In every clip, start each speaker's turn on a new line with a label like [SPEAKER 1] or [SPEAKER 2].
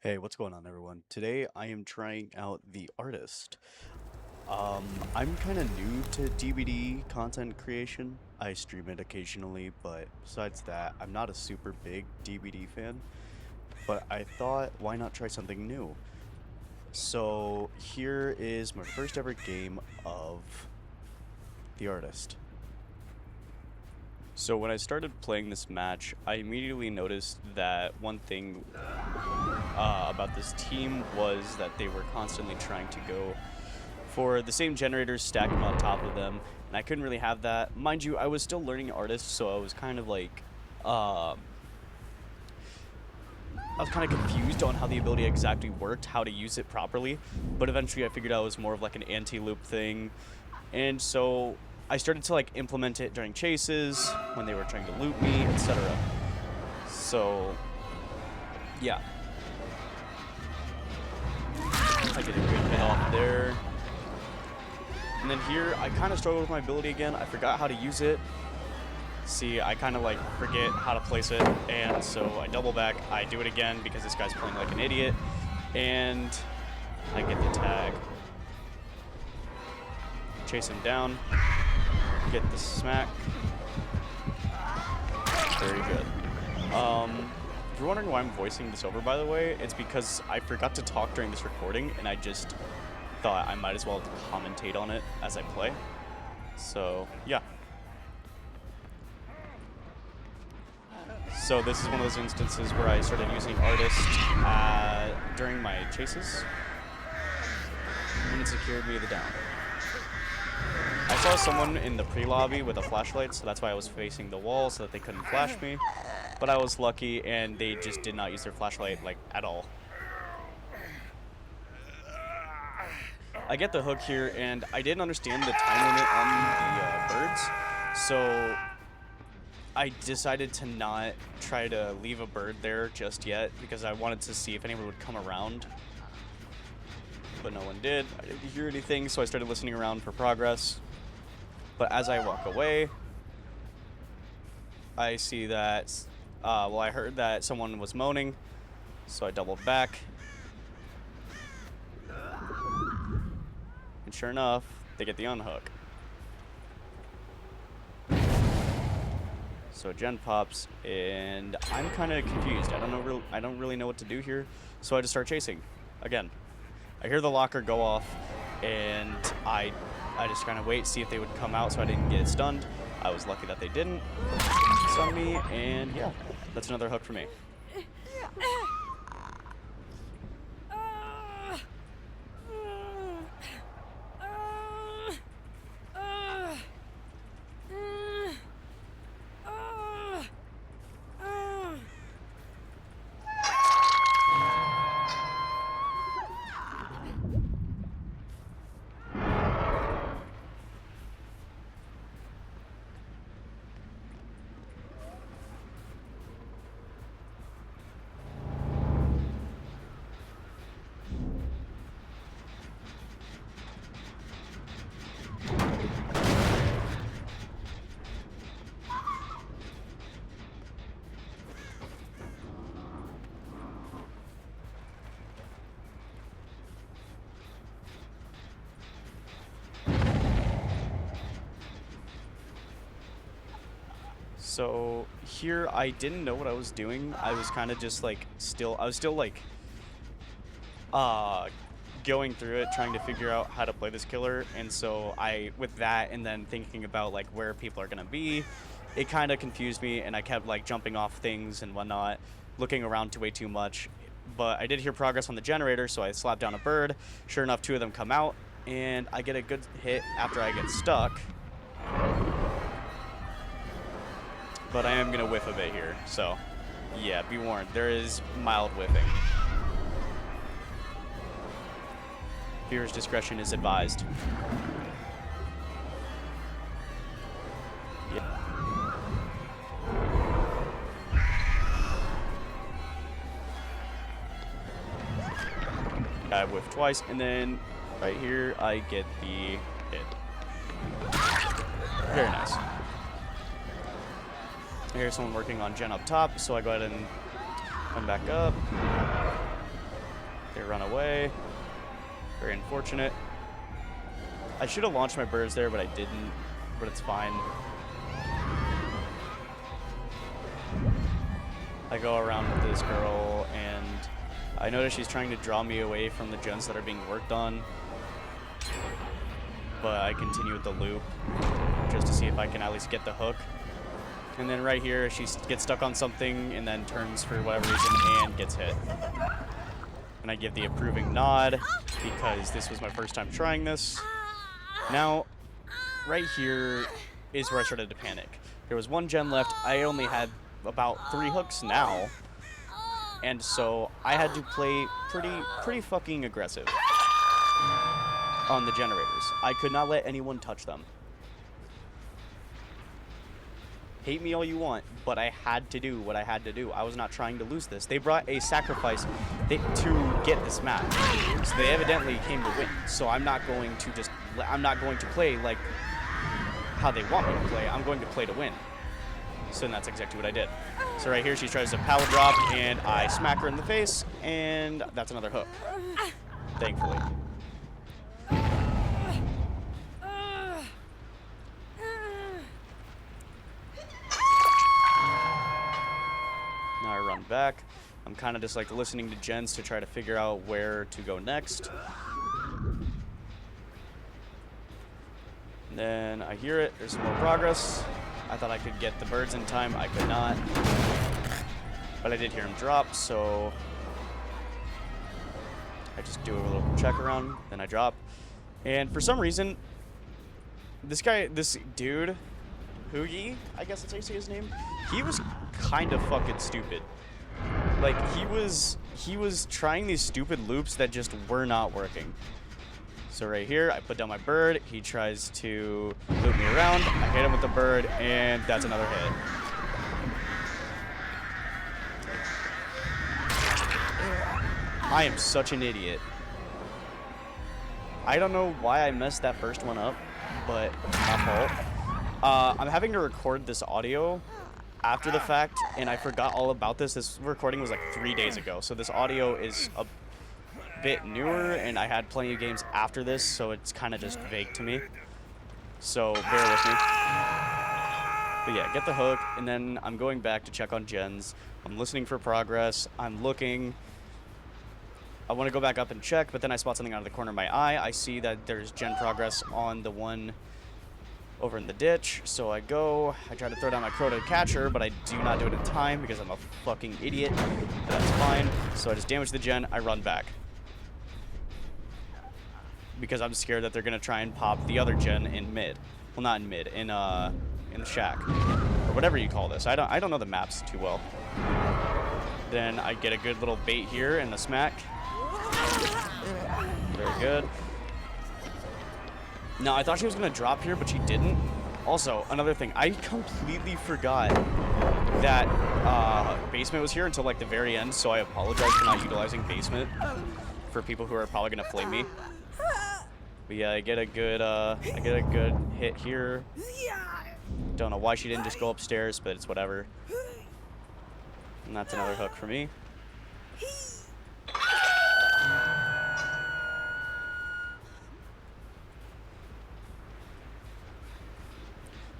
[SPEAKER 1] Hey, what's going on, everyone? Today I am trying out the artist. I'm kind of new to DBD content creation. I stream it occasionally, but besides that, I'm not a super big DBD fan. But I thought, why not try something new? So here is my first ever game of the artist. So when I started playing this match, I immediately noticed that one thing about this team was that they were constantly trying to go for the same generators, stacking on top of them, and I couldn't really have that. Mind you, I was still learning artist, so I was kind of like, I was kind of confused on how the ability exactly worked, how to use it properly, but eventually I figured out it was more of like an anti-loop thing, and so I started to like implement it during chases, when they were trying to loot me, etc. So, yeah. I get a good hit off there. And then here, I kind of struggled with my ability again. I forgot how to use it. See, I kind of like forget how to place it. And so I double back. I do it again because this guy's playing like an idiot. And I get the tag. Chase him down. Get the smack. Very good. If you're wondering why I'm voicing this over, by the way, it's because I forgot to talk during this recording, and I just thought I might as well commentate on it as I play. So, yeah. So this is one of those instances where I started using artist during my chases, and it secured me the down. I saw someone in the pre-lobby with a flashlight, so that's why I was facing the wall so that they couldn't flash me. But I was lucky, and they just did not use their flashlight, like, at all. I get the hook here, and I didn't understand the time limit on the birds, so I decided to not try to leave a bird there just yet, because I wanted to see if anyone would come around. But no one did. I didn't hear anything, so I started listening around for progress. But as I walk away, I see that, I heard that someone was moaning, so I doubled back. And sure enough, they get the unhook. So Gen pops, and I'm kind of confused. I don't really know what to do here, so I just start chasing again. I hear the locker go off, and I just kind of wait, see if they would come out so I didn't get stunned. I was lucky that they didn't stun me, and yeah, that's another hook for me. So here, I didn't know what I was doing. I was kind of just like I was still like going through it, trying to figure out how to play this killer. And so with that and then thinking about like where people are gonna be, it kind of confused me, and I kept like jumping off things and whatnot, looking around way too much. But I did hear progress on the generator, so I slapped down a bird. Sure enough, two of them come out, and I get a good hit after I get stuck. But I am going to whiff a bit here, so yeah, be warned, there is mild whiffing. Viewer's discretion is advised. Yeah. I whiffed twice, and then right here I get the hit. Very nice. I hear someone working on gen up top, so I go ahead and come back up. They run away. Very unfortunate. I should have launched my birds there, but I didn't. But it's fine. I go around with this girl, and I notice she's trying to draw me away from the gens that are being worked on. But I continue with the loop, just to see if I can at least get the hook. And then right here, she gets stuck on something, and then turns for whatever reason, and gets hit. And I give the approving nod, because this was my first time trying this. Now, right here is where I started to panic. There was one gen left. I only had about 3 hooks now. And so I had to play pretty fucking aggressive on the generators. I could not let anyone touch them. Hate me all you want, but I had to do what I had to do. I was not trying to lose this. They brought a sacrifice to get this match. So they evidently came to win. So I'm not going to play like how they want me to play. I'm going to play to win. So that's exactly what I did. So right here, she tries to power drop, and I smack her in the face, and that's another hook. Thankfully. Now I run back. I'm kind of just like listening to gens to try to figure out where to go next. And then I hear it. There's some more progress. I thought I could get the birds in time. I could not. But I did hear him drop, so I just do a little check around, then I drop. And for some reason, this dude, Hoogie, I guess that's how you say his name, he was kind of fucking stupid. Like, he was trying these stupid loops that just were not working. So right here, I put down my bird, he tries to loop me around, I hit him with the bird, and that's another hit. I am such an idiot. I don't know why I messed that first one up, but my fault. I'm having to record this audio after the fact, and I forgot all about this. This recording was like 3 days ago, so this audio is a bit newer, and I had plenty of games after this, so it's kind of just vague to me. So bear with me. But yeah, get the hook, and then I'm going back to check on gens. I'm listening for progress. I'm looking. I want to go back up and check, but then I spot something out of the corner of my eye. I see that there's gen progress on the one over in the ditch, so I go. I try to throw down my crow to catch her, but I do not do it in time because I'm a fucking idiot. But that's fine. So I just damage the gen. I run back because I'm scared that they're gonna try and pop the other gen in mid. Well, not in mid, in the shack or whatever you call this. I don't know the maps too well. Then I get a good little bait here and a smack. Very good. Now, I thought she was going to drop here, but she didn't. Also, another thing. I completely forgot that basement was here until, like, the very end, so I apologize for not utilizing basement for people who are probably going to flame me. But yeah, I get a good hit here. Don't know why she didn't just go upstairs, but it's whatever. And that's another hook for me.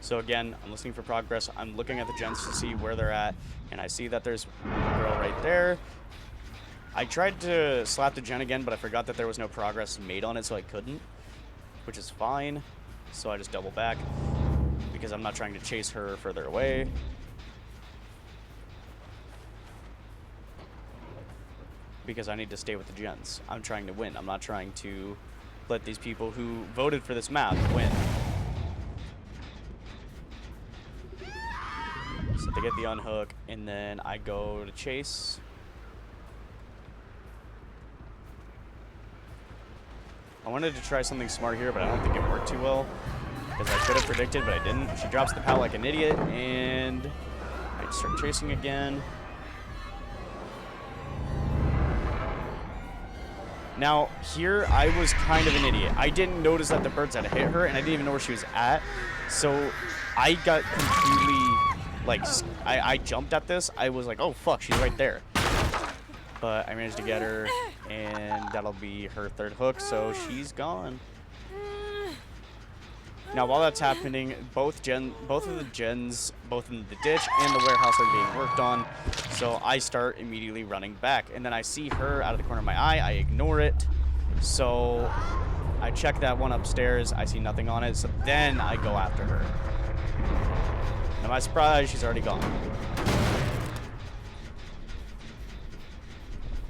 [SPEAKER 1] So again, I'm listening for progress. I'm looking at the gens to see where they're at, and I see that there's a girl right there. I tried to slap the gen again, but I forgot that there was no progress made on it, so I couldn't, which is fine. So I just double back because I'm not trying to chase her further away. Because I need to stay with the gens. I'm trying to win. I'm not trying to let these people who voted for this map win. So they get the unhook, and then I go to chase. I wanted to try something smart here, but I don't think it worked too well. Because I should have predicted, but I didn't. She drops the POW like an idiot, and I start chasing again. Now, here, I was kind of an idiot. I didn't notice that the birds had hit her, and I didn't even know where she was at. So I got completely, like, I jumped at this. I was like, oh, fuck, she's right there. but I managed to get her, and that'll be her third hook, so she's gone. Now, while that's happening, both of the gens, both in the ditch and the warehouse, are being worked on. So I start immediately running back, and then I see her out of the corner of my eye. I ignore it. So I check that one upstairs. I see nothing on it. So then I go after her. To my surprise, she's already gone.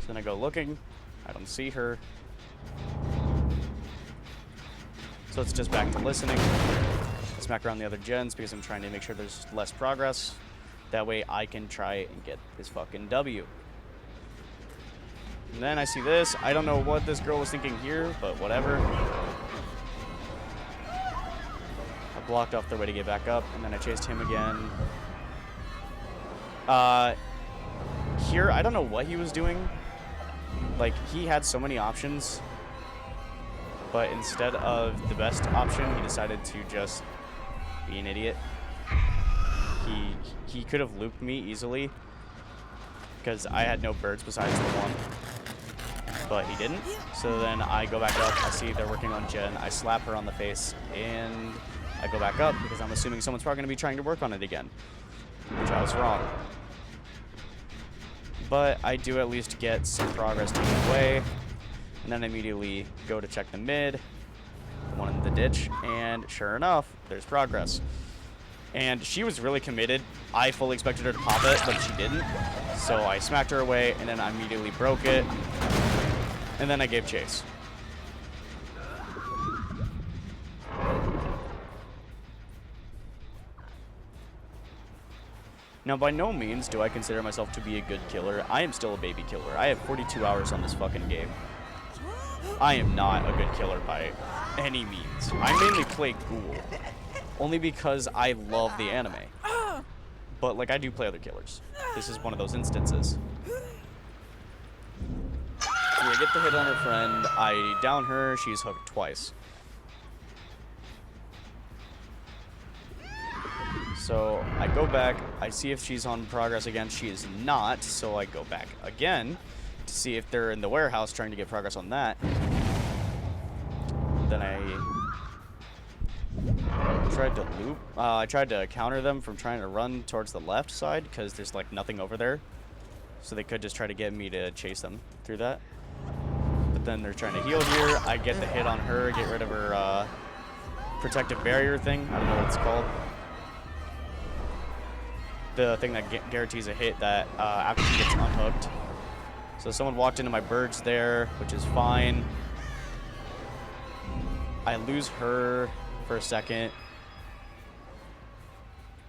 [SPEAKER 1] So then I go looking. I don't see her. So it's just back to listening. Smack around the other gens because I'm trying to make sure there's less progress. That way I can try and get this fucking W. And then I see this. I don't know what this girl was thinking here, but whatever. I blocked off their way to get back up, and then I chased him again. Here, I don't know what he was doing. Like, he had so many options. But instead of the best option, he decided to just be an idiot. He could have looped me easily because I had no birds besides the one, but he didn't. So then I go back up. I see they're working on Jen. I slap her on the face, and I go back up because I'm assuming someone's probably going to be trying to work on it again, which I was wrong. But I do at least get some progress taken away. And then immediately go to check the mid, the one in the ditch, and sure enough, there's progress. And she was really committed. I fully expected her to pop it, but she didn't. So I smacked her away, and then I immediately broke it. And then I gave chase. Now, by no means do I consider myself to be a good killer. I am still a baby killer. I have 42 hours on this fucking game. I am not a good killer by any means. I mainly play Ghoul, only because I love the anime. But, like, I do play other killers. This is one of those instances. So I get the hit on her friend, I down her, she's hooked twice. So I go back, I see if she's on progress again. She is not, so I go back again to see if they're in the warehouse trying to get progress on that. Then I tried to loop. I tried to counter them from trying to run towards the left side because there's like nothing over there. So they could just try to get me to chase them through that. But then they're trying to heal here. I get the hit on her, get rid of her protective barrier thing. I don't know what it's called. The thing that guarantees a hit that after she gets unhooked. So someone walked into my birds there, which is fine. I lose her for a second,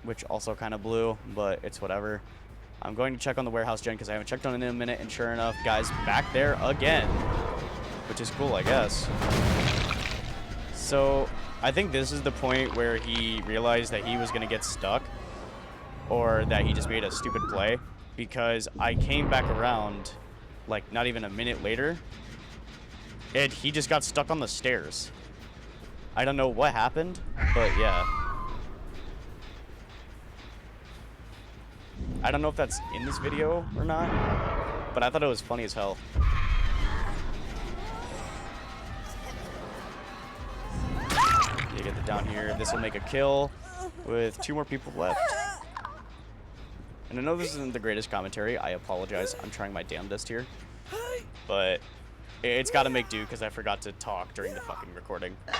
[SPEAKER 1] which also kind of blew, but it's whatever. I'm going to check on the warehouse gen because I haven't checked on it in a minute, and sure enough, guys, back there again, which is cool, I guess. So I think this is the point where he realized that he was going to get stuck, or that he just made a stupid play, because I came back around like not even a minute later, and he just got stuck on the stairs. I don't know what happened, but yeah. I don't know if that's in this video or not, but I thought it was funny as hell. You get it down here. This will make a kill with 2 more people left. And I know this isn't the greatest commentary. I apologize. I'm trying my damnedest here. But it's got to make do because I forgot to talk during the fucking recording. But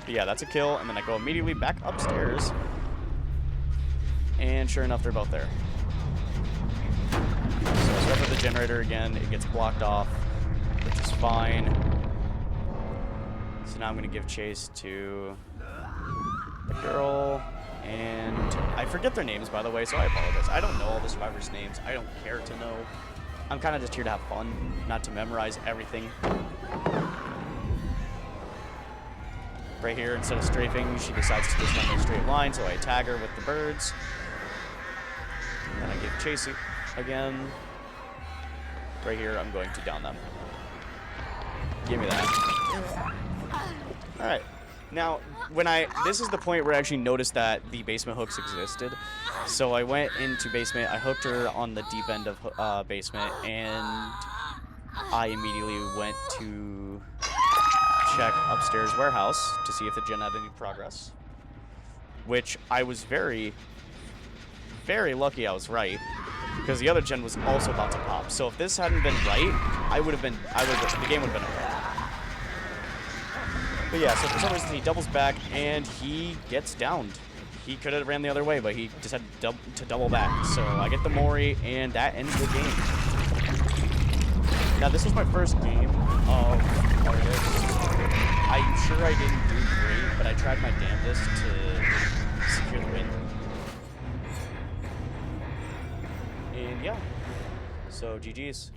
[SPEAKER 1] yeah, that's a kill. And then I go immediately back upstairs. And sure enough, they're both there. So I start with the generator again. It gets blocked off, which is fine. So now I'm going to give chase to the girl. And I forget their names, by the way, so I apologize. I don't know all the survivors' names. I don't care to know. I'm kind of just here to have fun, not to memorize everything. Right here, instead of strafing, she decides to just run a straight line, so I tag her with the birds. Then I give chase again. Right here, I'm going to down them. Give me that. Alright. Now, this is the point where I actually noticed that the basement hooks existed. So I went into basement, I hooked her on the deep end of basement, and I immediately went to check upstairs warehouse to see if the gen had any progress. Which I was very, very lucky I was right, because the other gen was also about to pop. So if this hadn't been right, the game would have been over. But yeah, so for some reason he doubles back and he gets downed. He could have ran the other way, but he decided to double back. So I get the Mori, and that ends the game. Now this was my first game of Artist. I'm sure I didn't do great, but I tried my damnedest to secure the win. And yeah, so GG's.